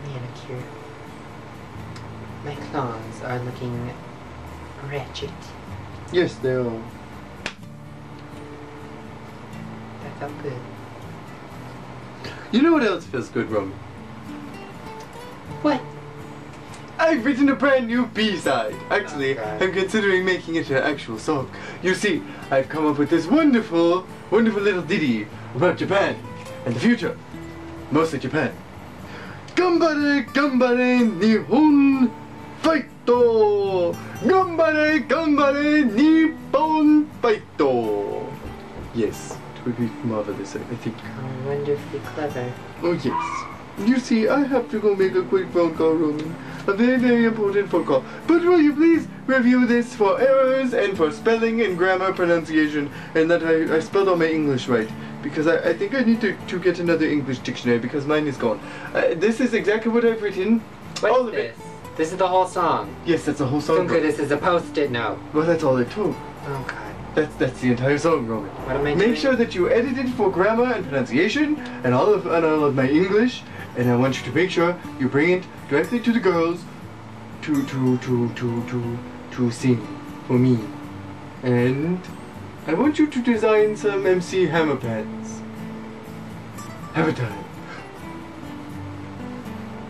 manicure. My claws are looking wretched. Yes, they are. That felt good. You know what else feels good, Romy? What? I've written a brand new B-side. Actually, Okay. I'm considering making it an actual song. You see, I've come up with this wonderful, wonderful little ditty about Japan and the future. Mostly Japan. Ganbare, Ganbare, Nippon, fighto! Ganbare, Ganbare, Nippon, fighto! Yes, it would be marvelous, I think. How wonderfully clever. Oh yes. You see, I have to go make a quick phone call, Roman. A very, very important phone call. But will you please review this for errors and for spelling and grammar pronunciation and that I spelled all my English right. Because I think I need to get another English dictionary because mine is gone. This is exactly what I've written. What is this? This is the whole song. Yes, that's the whole song. Sunka, this is a post-it note. Well, that's all it took. Oh god. That's the entire song, Roman. What am I doing? Make sure that you edit it for grammar and pronunciation and all of my English, and I want you to make sure you bring it directly to the girls to sing for me. And I want you to design some MC Hammer pants. Hammer time.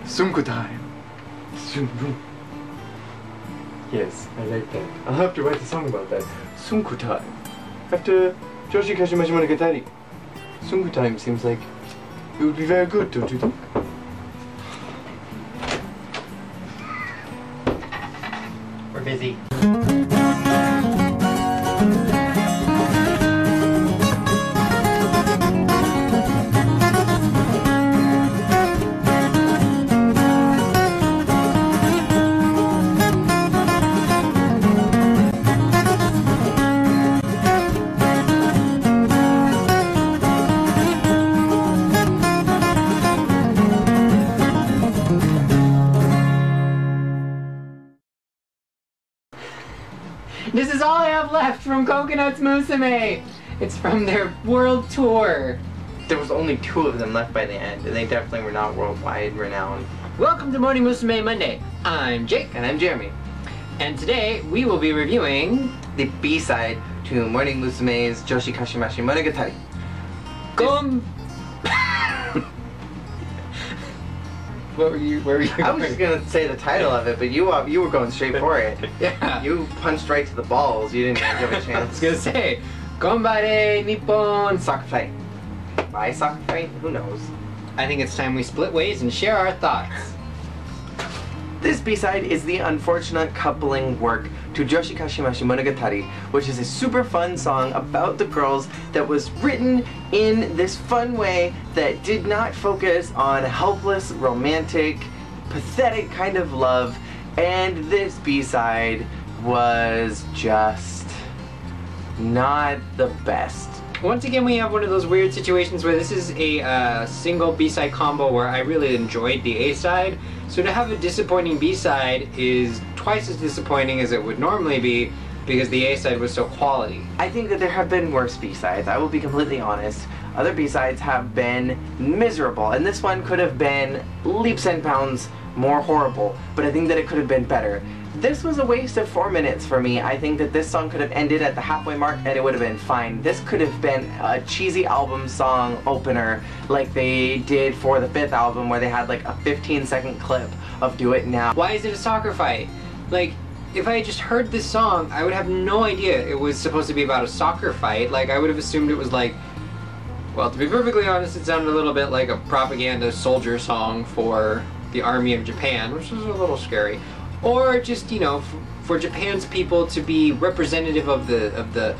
Sunko time. Yes, I like that. I'll have to write a song about that. Sunko time. After Joshi Kashimashi Monogatari. Sunko time seems like it would be very good, don't you think? We're busy. This is all I have left from Coconuts Musume! It's from their world tour. There was only 2 of them left by the end, and they definitely were not worldwide renowned. Welcome to Morning Musume Monday. I'm Jake. And I'm Jeremy. And today we will be reviewing The B-side to Morning Musume's Joshi Kashimashi Monogatari. Where were you I was just gonna say the title of it, but you were going straight for it. Yeah. You punched right to the balls. You didn't even give a I was chance. gonna say, Ganbare, Nippon. Soccer fight. Why soccer fight? Who knows? I think it's time we split ways and share our thoughts. This B-side is the unfortunate coupling work to Joshi Kashimashi Monogatari, which is a super fun song about the girls that was written in this fun way that did not focus on helpless, romantic, pathetic kind of love, and this B-side was just not the best. Once again, we have one of those weird situations where this is a single B-side combo where I really enjoyed the A-side. So to have a disappointing B-side is twice as disappointing as it would normally be because the A-side was so quality. I think that there have been worse B-sides, I will be completely honest. Other B-sides have been miserable, and this one could have been leaps and bounds more horrible, but I think that it could have been better. This was a waste of 4 minutes for me. I think that this song could have ended at the halfway mark and it would have been fine. This could have been a cheesy album song opener like they did for the 5th album where they had like a 15-second clip of Do It Now. Why is it a soccer fight? Like, if I had just heard this song, I would have no idea it was supposed to be about a soccer fight. Like, I would have assumed it was like, well, to be perfectly honest, it sounded a little bit like a propaganda soldier song for the Army of Japan, which was a little scary. Or just, you know, for Japan's people to be representative of the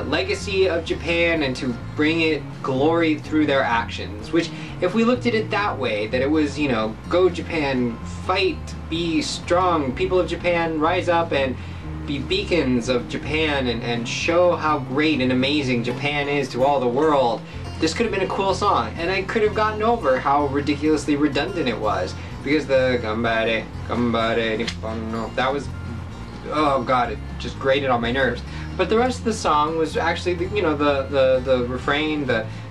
legacy of Japan and to bring it glory through their actions. Which, if we looked at it that way, that it was, you know, go Japan, fight, be strong, people of Japan, rise up and be beacons of Japan and show how great and amazing Japan is to all the world. This could have been a cool song, and I could have gotten over how ridiculously redundant it was. Because the Ganbare, Ganbare, Nippon, no, that was, oh god, it just grated on my nerves. But the rest of the song was actually, you know, the refrain, the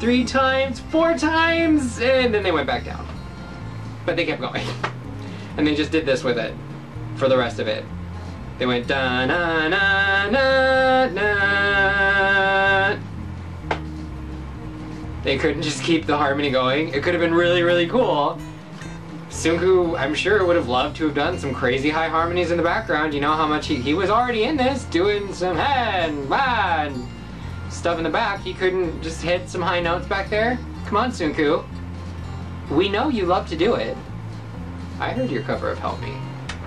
3 times, 4 times, and then they went back down. But they kept going. And they just did this with it for the rest of it. They went da na na na na. They couldn't just keep the harmony going. It could have been really, really cool. Sunku, I'm sure, would have loved to have done some crazy high harmonies in the background. You know how much he was already in this, doing some and stuff in the back. He couldn't just hit some high notes back there. Come on, Sunku. We know you love to do it. I heard your cover of Help Me.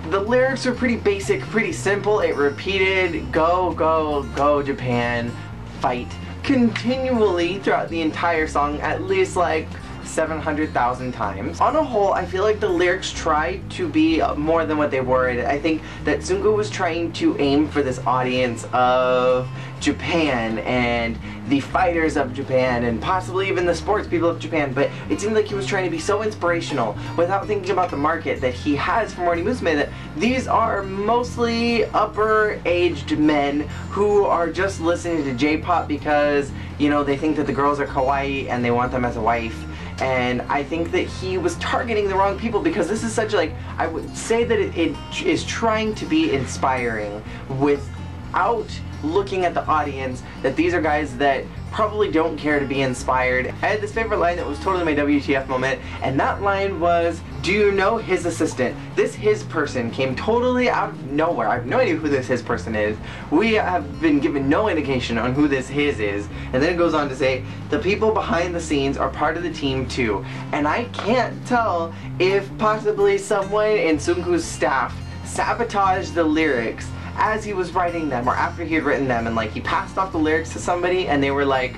The lyrics are pretty basic, pretty simple. It repeated go, go, go Japan, fight continually throughout the entire song, at least like 700,000 times. On a whole, I feel like the lyrics tried to be more than what they were. I think that Sunku was trying to aim for this audience of Japan and the fighters of Japan and possibly even the sports people of Japan, but it seemed like he was trying to be so inspirational without thinking about the market that he has for Morning Musume, that these are mostly upper-aged men who are just listening to J-pop because, you know, they think that the girls are kawaii and they want them as a wife. And I think that he was targeting the wrong people, because this is such, like, I would say that it is trying to be inspiring without looking at the audience, that these are guys that probably don't care to be inspired. I had this favorite line that was totally my WTF moment, and that line was, do you know his assistant? This his person came totally out of nowhere. I have no idea who this his person is. We have been given no indication on who this his is. And then it goes on to say, the people behind the scenes are part of the team too. And I can't tell if possibly someone in Sunku's staff sabotaged the lyrics as he was writing them, or after he had written them, and like he passed off the lyrics to somebody and they were like,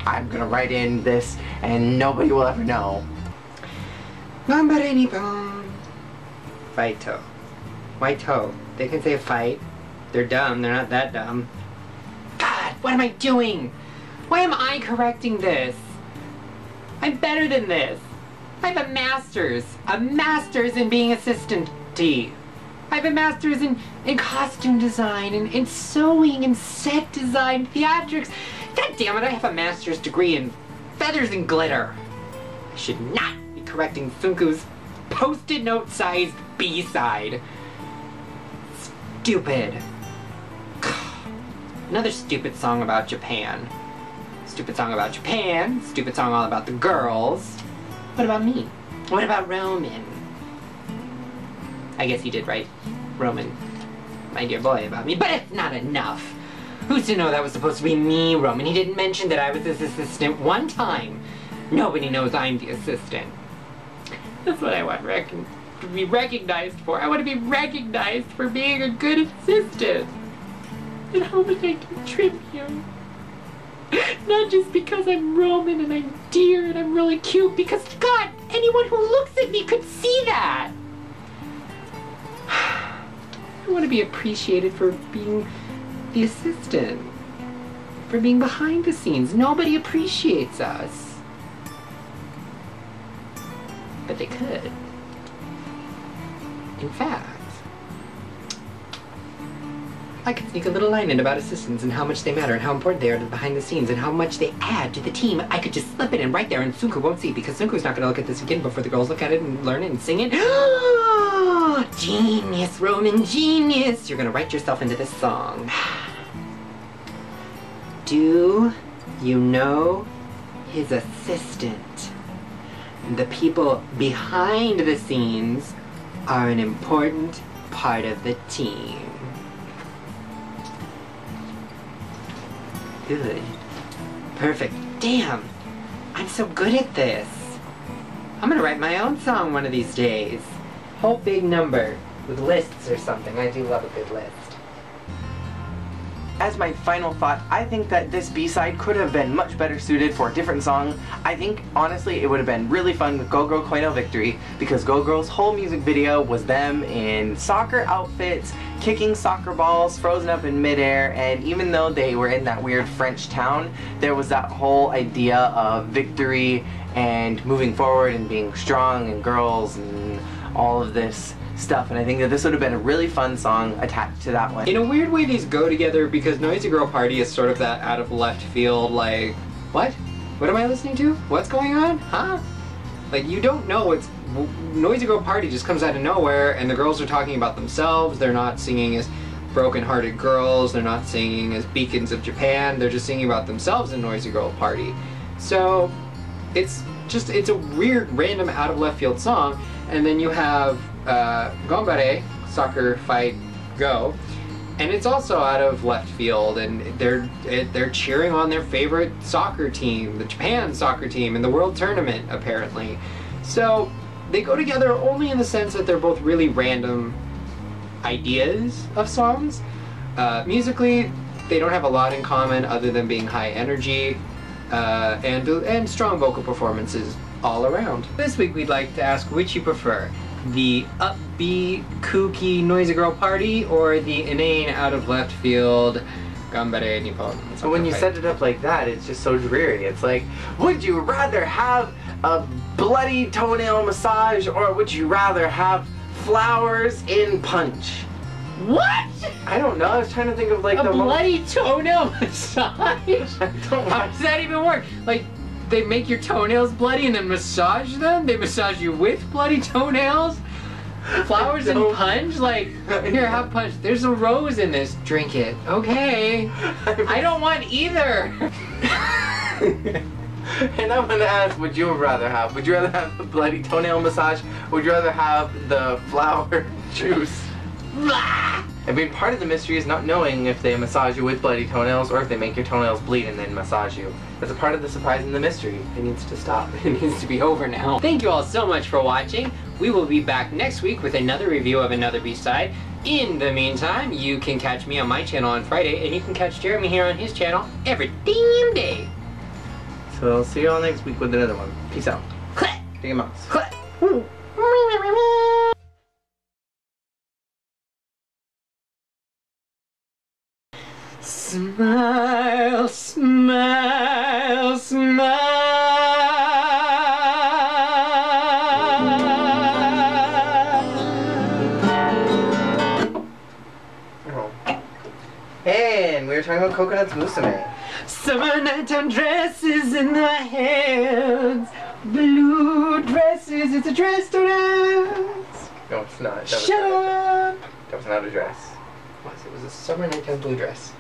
I'm gonna write in this and nobody will ever know. Ganbare Nippon. Fight toe. White toe. They can say fight. They're dumb. They're not that dumb. God, what am I doing? Why am I correcting this? I'm better than this. I have a master's. A master's in being assistant-y. I have a master's in costume design, and in sewing, and set design, theatrics. God damn it, I have a master's degree in feathers and glitter. I should not be correcting Sunku's post-it note sized B-side. Stupid. Another stupid song about Japan. Stupid song about Japan. Stupid song all about the girls. What about me? What about Roman? I guess he did write Roman, my dear boy, about me, but it's not enough. Who's to know that was supposed to be me, Roman? He didn't mention that I was his assistant one time. Nobody knows I'm the assistant. That's what I want to be recognized for. I want to be recognized for being a good assistant. And how much I contribute. Not just because I'm Roman and I'm dear and I'm really cute, because God, anyone who looks at me could see that. I want to be appreciated for being the assistant, for being behind the scenes. Nobody appreciates us. But they could. In fact, I could sneak a little line in about assistants and how much they matter and how important they are to the behind the scenes and how much they add to the team. I could just slip it in right there and Sunku won't see, because Sunku's not going to look at this again before the girls look at it and learn it and sing it. Genius, Roman, genius! You're going to write yourself into this song. Do you know his assistant? The people behind the scenes are an important part of the team. Good. Perfect. Damn! I'm so good at this. I'm gonna write my own song one of these days. Whole big number with lists or something. I do love a good list. As my final thought, I think that this B-side could have been much better suited for a different song. I think, honestly, it would have been really fun with Go Girl Koino Victory, because Go Girl's whole music video was them in soccer outfits, kicking soccer balls, frozen up in midair, and even though they were in that weird French town, there was that whole idea of victory and moving forward and being strong and girls and all of this stuff, and I think that this would have been a really fun song attached to that one. In a weird way, these go together, because Noisy Girl Party is sort of that out of left field, like, what? what am I listening to? What's going on? Huh? Like, you don't know. It's Noisy Girl Party just comes out of nowhere, and the girls are talking about themselves. They're not singing as broken-hearted girls. They're not singing as beacons of Japan. They're just singing about themselves in Noisy Girl Party. So it's a weird, random, out of left field song. And then you have Ganbare, Soccer Fight Go, and it's also out of left field, and they're cheering on their favorite soccer team, the Japan soccer team, in the World Tournament, apparently. So they go together only in the sense that they're both really random ideas of songs. Musically, they don't have a lot in common other than being high energy and strong vocal performances all around. This week we'd like to ask which you prefer. The upbeat, kooky Noisy Girl Party, or the inane, out of left field Ganbare Nippon? But when you set it up like that, it's just so dreary. It's like, would you rather have a bloody toenail massage, or would you rather have flowers in punch? What? I don't know. I was trying to think of like a bloody toenail massage? How does that even work? Like, they make your toenails bloody and then massage them? They massage you with bloody toenails? Flowers and punch? Like, here, have punch. There's a rose in this. Drink it. Okay. I don't want either. And I'm gonna ask, would you rather have the bloody toenail massage? Or would you rather have the flower juice? I mean, part of the mystery is not knowing if they massage you with bloody toenails or if they make your toenails bleed and then massage you. That's a part of the surprise and the mystery. It needs to stop. It needs to be over now. Thank you all so much for watching. We will be back next week with another review of another B-side. In the meantime, you can catch me on my channel on Friday, and you can catch Jeremy here on his channel every damn day. So I'll see you all next week with another one. Peace out. Clap. Big mouse. Clap. Smile, smile, smile. Oh. And we were talking about Coconut's Musume. Summer nighttime dresses in the hands. Blue dresses, it's a dress, don't ask. No, it's not. Shut up. That was not a dress. It was a summer nighttime blue dress.